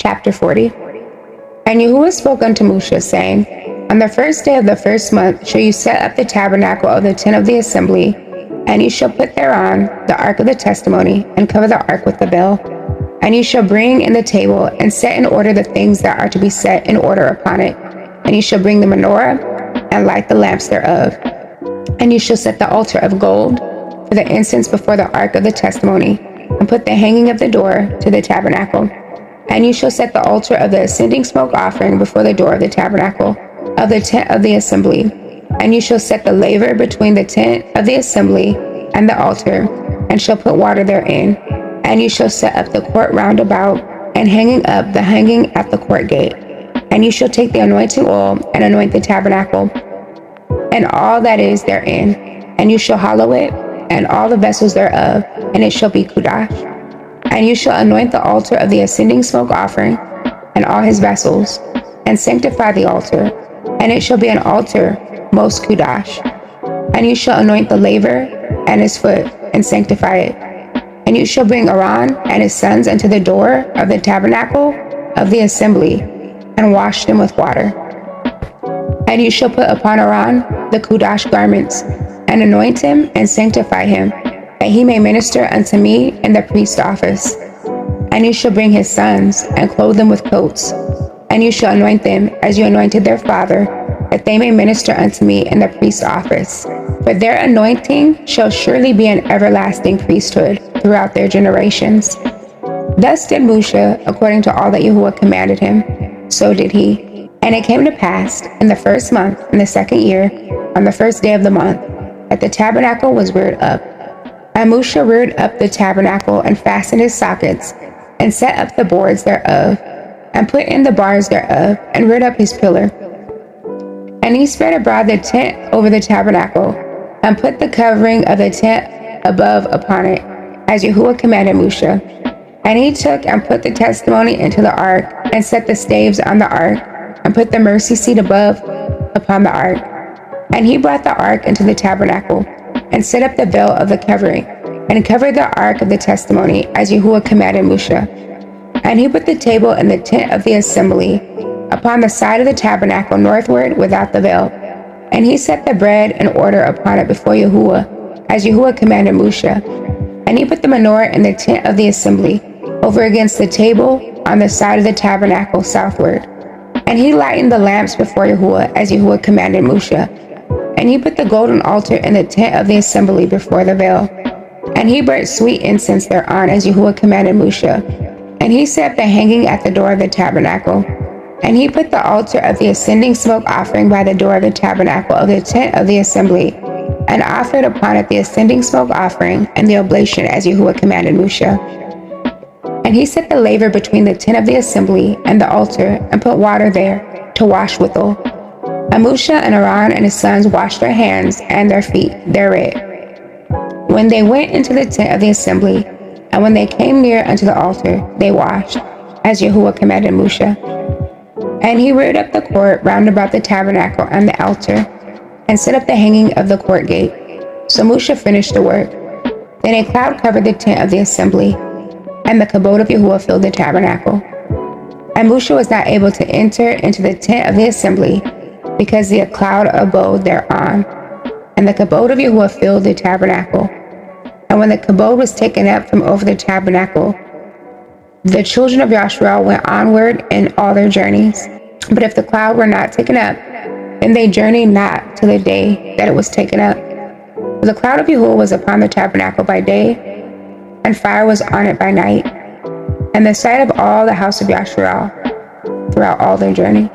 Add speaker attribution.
Speaker 1: Chapter 40. And Yahuwah spoke unto Moshe, saying, On the first day of the first month shall you set up the tabernacle of the tent of the assembly, and you shall put thereon the ark of the testimony, and cover the ark with the veil. And you shall bring in the table, and set in order the things that are to be set in order upon it. And you shall bring the menorah, and light the lamps thereof. And you shall set the altar of gold for the incense before the ark of the testimony, and put the hanging of the door to the tabernacle. And you shall set the altar of the ascending smoke offering before the door of the tabernacle of the tent of the assembly. And you shall set the laver between the tent of the assembly and the altar, and shall put water therein. And you shall set up the court round about, and hanging up the hanging at the court gate. And you shall take the anointing oil, and anoint the tabernacle, and all that is therein. And you shall hallow it, and all the vessels thereof, and it shall be Kudash. And you shall anoint the altar of the ascending smoke offering, and all his vessels, and sanctify the altar, and it shall be an altar most Kudash. And you shall anoint the laver and his foot, and sanctify it. And you shall bring Aaron and his sons unto the door of the tabernacle of the assembly, and wash them with water. And you shall put upon Aaron the Kudash garments, and anoint him, and sanctify him, that he may minister unto me in the priest's office. And you shall bring his sons, and clothe them with coats. And you shall anoint them as you anointed their father, that they may minister unto me in the priest's office. For their anointing shall surely be an everlasting priesthood throughout their generations. Thus did Moshe, according to all that Yahuwah commanded him, so did he. And it came to pass, in the first month, in the second year, on the first day of the month, that the tabernacle was reared up. And Moshe reared up the tabernacle, and fastened his sockets, and set up the boards thereof, and put in the bars thereof, and reared up his pillar. And he spread abroad the tent over the tabernacle, and put the covering of the tent above upon it, as Yahuwah commanded Moshe. And he took and put the testimony into the ark, and set the staves on the ark, and put the mercy seat above upon the ark. And he brought the ark into the tabernacle, and set up the veil of the covering, and covered the ark of the testimony, as Yahuwah commanded Moshe. And he put the table in the tent of the assembly, upon the side of the tabernacle northward without the veil. And he set the bread in order upon it before Yahuwah, as Yahuwah commanded Moshe. And he put the menorah in the tent of the assembly, over against the table, on the side of the tabernacle southward. And he lightened the lamps before Yahuwah, as Yahuwah commanded Moshe. And he put the golden altar in the tent of the assembly before the veil. And he burnt sweet incense thereon, as Yahuwah commanded Moshe. And he set the hanging at the door of the tabernacle. And he put the altar of the ascending smoke offering by the door of the tabernacle of the tent of the assembly, and offered upon it the ascending smoke offering and the oblation, as Yahuwah commanded Moshe. And he set the laver between the tent of the assembly and the altar, and put water there to wash withal. And Moshe and Aaron and his sons washed their hands and their feet therein, when they went into the tent of the assembly, and when they came near unto the altar, they washed, as Yahuwah commanded Moshe. And he reared up the court round about the tabernacle and the altar, and set up the hanging of the court gate. So Moshe finished the work. Then a cloud covered the tent of the assembly, and the kabod of Yahuwah filled the tabernacle. And Moshe was not able to enter into the tent of the assembly, because the cloud abode thereon. And the kabod of Yahuwah filled the tabernacle. And when the kabod was taken up from over the tabernacle, the children of Yasharal went onward in all their journeys. But if the cloud were not taken up, then they journeyed not till the day that it was taken up. For the cloud of Yahuwah was upon the tabernacle by day, and fire was on it by night, and the sight of all the house of Yasharal throughout all their journey.